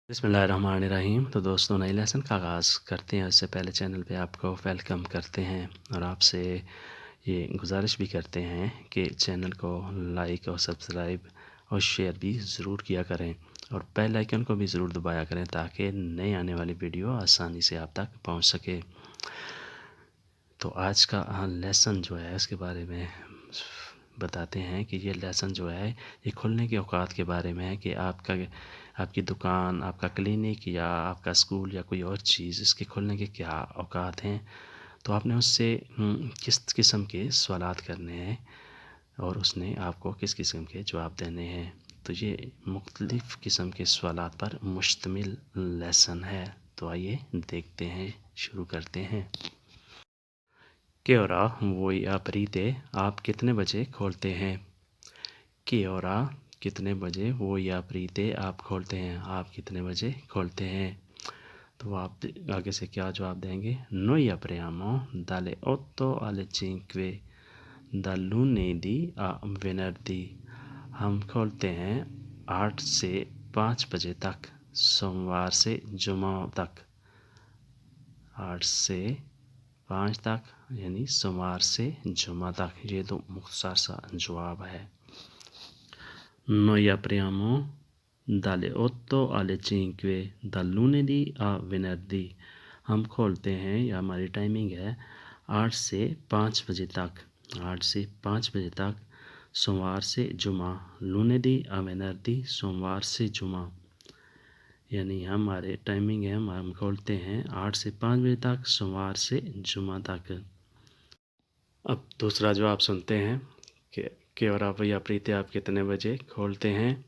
बिस्मिल्लाहिर्रहमानिर्रहीम। तो दोस्तों, नए लेसन का आगाज़ करते हैं। उससे पहले चैनल पे आपको वेलकम करते हैं और आपसे ये गुजारिश भी करते हैं कि चैनल को लाइक और सब्सक्राइब और शेयर भी ज़रूर किया करें और बेल आइकन को भी ज़रूर दबाया करें ताकि नई आने वाली वीडियो आसानी से आप तक पहुंच सके। तो आज का लेसन जो है इसके बारे में बताते हैं कि ये लेसन जो है ये खुलने के औकात के बारे में है कि आपकी दुकान, आपका क्लिनिक या आपका स्कूल या कोई और चीज़ इसके खुलने के क्या औकात हैं। तो आपने उससे किस किस्म के सवालात करने हैं और उसने आपको किस किस्म के जवाब देने हैं। तो ये मुख्तलिफ़ किस्म के सवालात पर मुश्तमिल लेसन है। तो आइए देखते हैं, शुरू करते हैं। Che ora voi aprite? आप कितने बजे खोलते हैं? Che ora कितने बजे voi aprite? आप खोलते हैं। आप कितने बजे खोलते हैं? तो आप आगे से क्या जवाब देंगे? Noi apriamo dalle 8 alle 5 dal lunedì a venerdì। हम खोलते हैं 8 से 5 बजे तक, सोमवार से जुमा तक। 8 से 5 तक यानी सोमवार से जुमा तक। ये तो मुख्तसर सा जवाब है। Noi apriamo dalle 8 alle 5 dal lunedì a venerdì। हम खोलते हैं या हमारी टाइमिंग है 8 से 5 बजे तक। 8 से 5 बजे तक, सोमवार से जुमा। lunedì a venerdì, सोमवार से जुमा। यानी हमारे टाइमिंग है, हम खोलते हैं 8 से 5 बजे तक, सोमवार से जुमा तक। अब दूसरा जवाब सुनते हैं कि और आप या प्रीति आप कितने बजे खोलते हैं।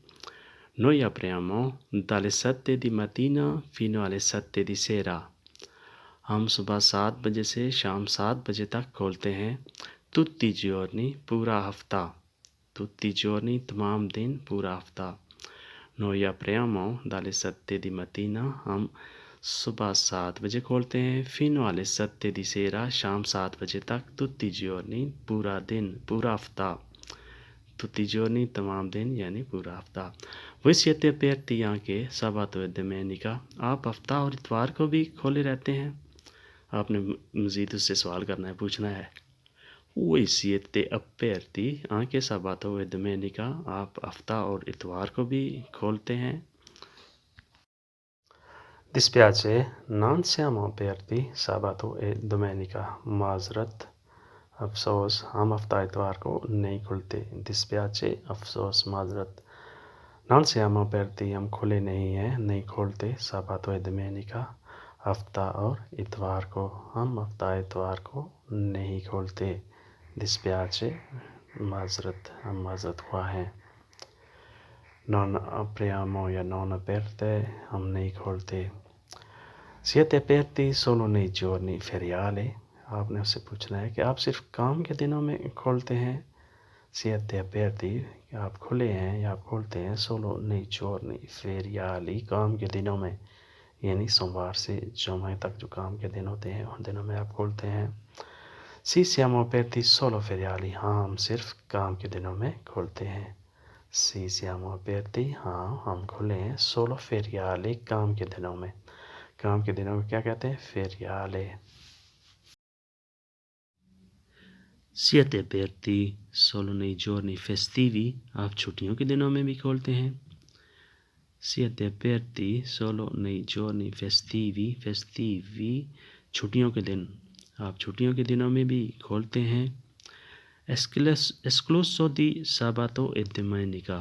Noi apriamo dalle 7 di mattina fino alle 7 di sera। हम सुबह 7 बजे से शाम 7 बजे तक खोलते हैं। Tutti i giorni, पूरा हफ्ता। Tutti i giorni, तमाम दिन, पूरा हफ्ता। Noi apriamo dalle 7 di mattina, हम सुबह 7 बजे खोलते हैं। Fino alle 7 di sera, शाम 7 बजे तक। Tutti i giorni, पूरा दिन, पूरा हफ्ता। Tutti i giorni, तमाम दिन यानी पूरा हफ्ता। Voi siete aperti anche sabato e domenica? आप हफ्ता और इतवार को भी खोले रहते हैं। आपने मज़ीद उससे सवाल करना है, पूछना है। Voi siete aperti anche sabato e domenica? आप हफ्ता और इतवार को भी खोलते हैं। Dispiace, non siamo aperti sabato e domenica। माजरत, अफसोस, हम हफ्ता इतवार को नहीं खुलते। Dispiace, अफसोस, माजरत। Non siamo aperti, हम खुले नहीं हैं, नहीं खोलते। Sabato e domenica, हफ्ता और इतवार को, हम हफ्ता इतवार को नहीं खोलते। Dispiace, माजरत, हम माजरत ख्वाह हैं। Non apriamo या non aperte, हम नहीं खोलते। Siete aperti solo nei giorni feriali? आपने उससे पूछना है कि आप सिर्फ काम के दिनों में खोलते हैं। Siete aperti, आप खुले हैं या आप खोलते हैं। Solo nei giorni feriali, काम के दिनों में, यानी सोमवार से जुमा तक जो काम के दिन होते हैं उन दिनों में आप खोलते हैं। Sì, siamo aperti solo feriali, हाँ हम सिर्फ काम के दिनों में खोलते हैं। Sì, siamo aperti, हाँ हम खुले हैं। Solo feriali, काम के दिनों में। काम के दिनों में क्या कहते हैं? Feriale। Siete aperti solo nei giorni festivi? आप छुट्टियों के दिनों में भी खोलते हैं। Siete aperti solo nei giorni festivi? Festivi, छुट्टियों के दिन। आप छुट्टियों के दिनों में भी खोलते हैं। Escluso di sabato e domenica,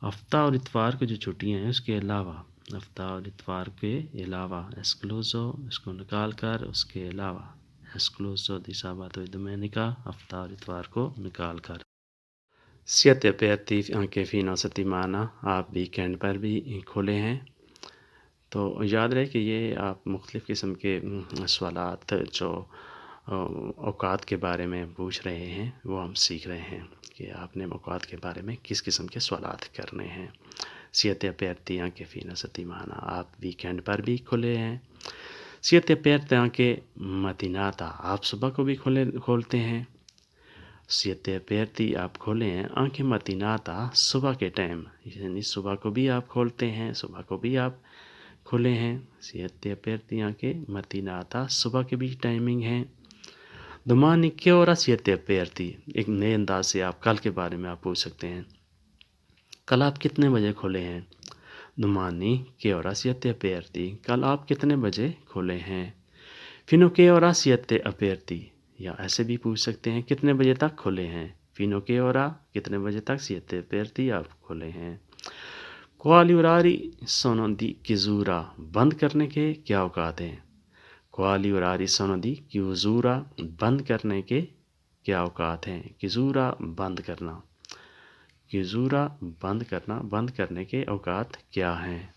हफ्ता और इतवार को जो छुट्टियां हैं उसके अलावा, हफ्ता और इतवार के अलावा। Escluso, इसको निकाल कर, उसके अलावा। Escluso di sabato e domenica, हफ्ता और इतवार को निकाल कर। Siete aperti anche fino a settimana? आप वीकेंड पर भी खुले हैं। तो याद रहे कि ये आप मुख्तलिफ़ किस्म के सवालात जो औकात के बारे में पूछ रहे हैं वो हम सीख रहे हैं कि आपने औकात के बारे में किस किस्म के सवालात करने हैं। Siete aperti anche fino a settimana? आप वीकेंड पर भी खुले हैं। Siete aperti anche mattinata? आप सुबह को भी खोलते हैं। Siete aperti, आप खोले हैं। anche mattinata, सुबह के टाइम, यानी सुबह को भी आप खोलते हैं, सुबह को भी आप खुले हैं? 7 anche mattinata, सुबह के भी टाइमिंग है। domani che ora siete aperti? एक नए अंदाज से आप कल के बारे में आप पूछ सकते हैं। कल आप कितने बजे खुले हैं? domani che ora siete aperti? कल आप कितने बजे खुले हैं? fino che ora siete aperti? या ऐसे भी पूछ सकते हैं कितने बजे तक खुले हैं? fino che ora कितने बजे तक siete aperti आप खुले हैं? quali orari sono di chiusura? बंद करने के क्या औकात हैं? quali orari sono di chiusura? बंद करने के क्या औकात हैं? chiusura बंद करना, chiusura बंद करना, बंद करने के औकात क्या हैं?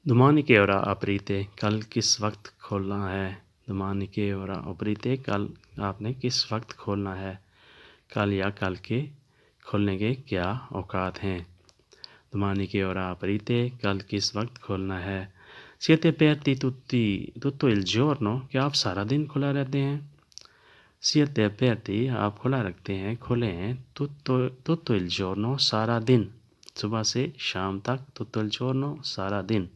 domani che ora aprite? कल किस वक्त खोलना है? domani che ora aprite? कल आपने किस वक्त खोलना है? कल या कल के खोलने के क्या औकात हैं? domani che ora aprite? कल किस वक्त खोलना है? siete aperti tutto il giorno? क्या आप सारा दिन खुला रहते हैं? siete aperti आप खुला रखते हैं, खुले हैं। tutto il giorno सारा दिन, सुबह से शाम तक। tutto il giorno सारा दिन।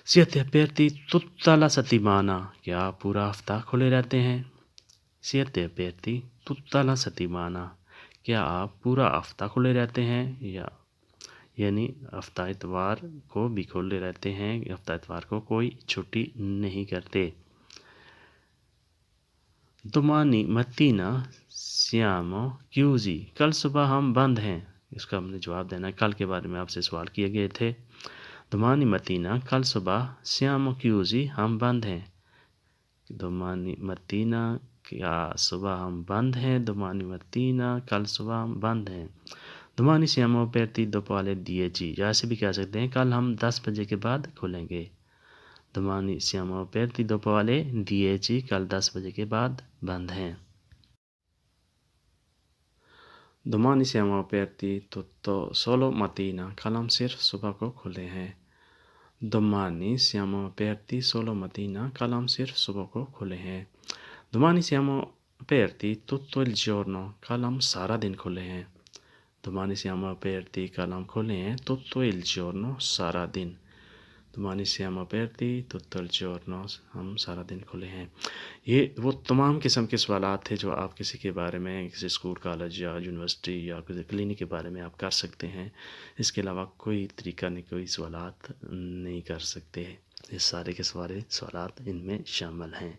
siete aperti tutta la settimana? क्या आप पूरा हफ्ता खुले रहते हैं? siete aperti tutta la settimana? क्या आप पूरा हफ्ता खुले रहते हैं? यानी हफ्ता इतवार को भी खुले रहते हैं, हफ्ता इतवार को कोई छुट्टी नहीं करते। domani mattina siamo chiusi? कल सुबह हम बंद हैं। इसका हमने जवाब देना है। कल के बारे में आपसे सवाल किए गए थे। domani mattina कल सुबह siamo chiusi हम बंद हैं। domani mattina क्या सुबह हम बंद हैं? domani mattina कल सुबह हम बंद हैं। domani siamo aperti dopo alle 10? या ऐसे भी कह सकते हैं कल हम 10 बजे के बाद खुलेंगे। domani siamo aperti dopo alle 10? कल 10 बजे के बाद बंद हैं। domani siamo aperti tutto solo mattina? कल हम सिर्फ सुबह को खुले हैं। domani siamo aperti solo mattina? कल हम सिर्फ सुबह को खुले हैं। domani siamo aperti tutto il giorno? कल हम सारा दिन खुले हैं। domani siamo aperti कल हम खुले हैं tutto il giorno सारा दिन। domani siamo aperti tutto il giorno हम सारा दिन खुले हैं। ये वो तमाम किस्म के सवालात थे जो आप किसी के बारे में, किसी स्कूल, कॉलेज या यूनिवर्सिटी या किसी क्लिनिक के बारे में आप कर सकते हैं। इसके अलावा कोई तरीका नहीं, कोई सवालात नहीं कर सकते। ये सारे के सारे सवालात इनमें शामिल हैं।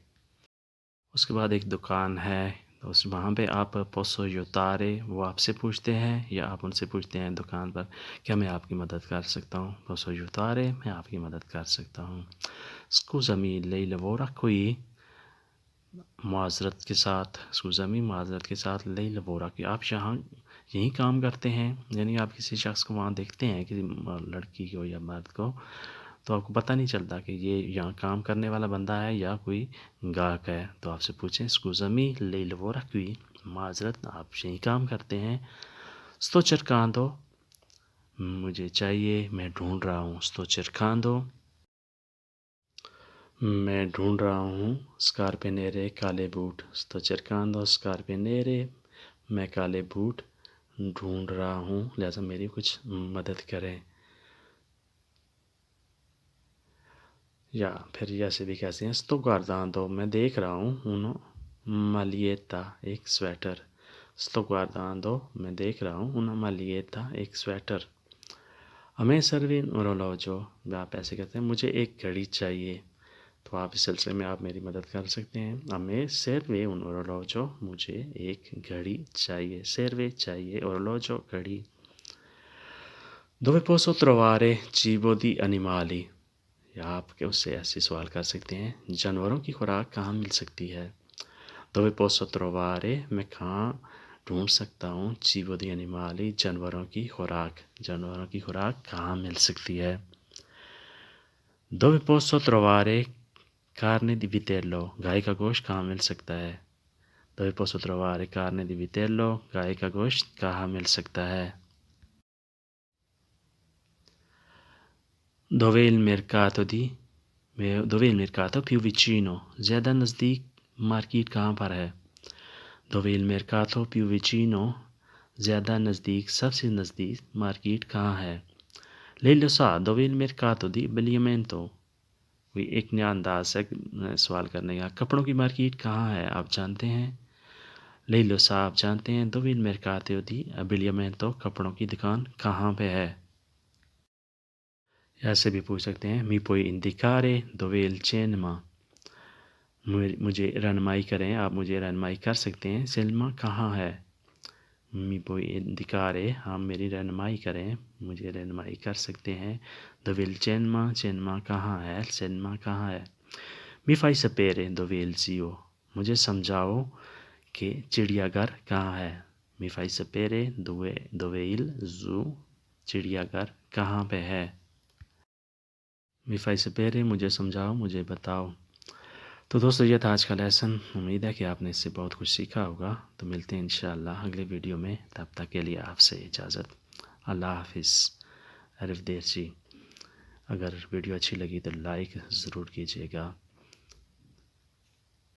उसके बाद एक दुकान है, तो उस वहाँ पे आप पोसो योतारे वो आपसे पूछते हैं या आप उनसे पूछते हैं दुकान पर, क्या मैं आपकी मदद कर सकता हूँ? पोसो योतारे मैं आपकी मदद कर सकता हूँ। स्कूज़मी lei lavora qui? माजरत के साथ, स्कूज़मी माजरत के साथ lei lavora कि आप यहाँ यहीं काम करते हैं। यानी आप किसी शख्स को वहाँ देखते हैं, किसी लड़की को या मर्द को, तो आपको पता नहीं चलता कि ये यहाँ काम करने वाला बंदा है या कोई गाहक है। तो आपसे पूछें स्कूज़मी lei lavora qui? माजरत आप यहीं काम करते हैं। sto cercando मुझे चाहिए, मैं ढूंढ रहा हूँ। sto cercando मैं ढूंढ रहा हूँ। scarpe nere काले boot. sto cercando scarpe nere मैं काले बूट ढूंढ रहा हूँ, लिहाजा मेरी कुछ मदद करें। या फिर जैसे भी कहते हैं sto guardando मैं देख रहा हूँ। una maglietta एक स्वेटर। sto guardando मैं देख रहा हूँ। una maglietta एक स्वेटर। हमें serve un orologio आप ऐसे कहते हैं मुझे एक घड़ी चाहिए। तो आप इस सिलसिले में आप मेरी मदद कर सकते हैं। हमें serve un orologio मुझे एक घड़ी चाहिए। serve चाहिए, orologio घड़ी। dove posso trovare cibo di animali? या आप उससे ऐसे सवाल कर सकते हैं जानवरों की खुराक कहाँ मिल सकती है? dove posso trovare मैं कहाँ ढूंढ सकता हूँ cibo di animali जानवरों की खुराक, जानवरों की खुराक कहाँ मिल सकती है? dove posso trovare carne di vitello गाय का गोश्त कहाँ मिल सकता है? dove posso trovare carne di vitello गाय का गोश्त कहाँ मिल सकता है? dove il mercato dove il mercato più vicino ज़्यादा नज़दीक मार्केट कहाँ पर है? dove il mercato più vicino ज़्यादा नज़दीक, सबसे नज़दीक मार्केट कहाँ है? Lei lo sa dove il mercato di abbigliamento? कोई एक नया अंदाज है सवाल करने का। कपड़ों की मार्केट कहाँ है, आप जानते हैं? Lei lo sa, आप जानते हैं? Dove il mercato di abbigliamento? कपड़ों की दुकान कहाँ पे है? ऐसे भी पूछ सकते हैं, Mi puoi indicare dove il cinema? मुझे रहनुमाई करें, आप मुझे रहनुमाई कर सकते हैं, सिनेमा कहाँ है? Mi puoi indicare, आप मेरी रहनुमाई करें, मुझे रहनुमाई कर सकते हैं। Dove il cinema? सिनेमा कहाँ है? सिनेमा कहाँ है? Mi fai sapere dove il zoo? मुझे समझाओ कि चिड़ियाघर कहाँ है? Mi fai sapere dove il zoo? चिड़ियाघर कहाँ पे है? Mi fai sapere, मुझे समझाओ, मुझे बताओ। तो दोस्तों ये था आज का लेसन। उम्मीद है कि आपने इससे बहुत कुछ सीखा होगा। तो मिलते हैं इंशाअल्लाह अगले वीडियो में। तब तक के लिए आपसे इजाज़त। अल्लाह हाफिज़। अरिफ देर जी। अगर वीडियो अच्छी लगी तो लाइक ज़रूर कीजिएगा।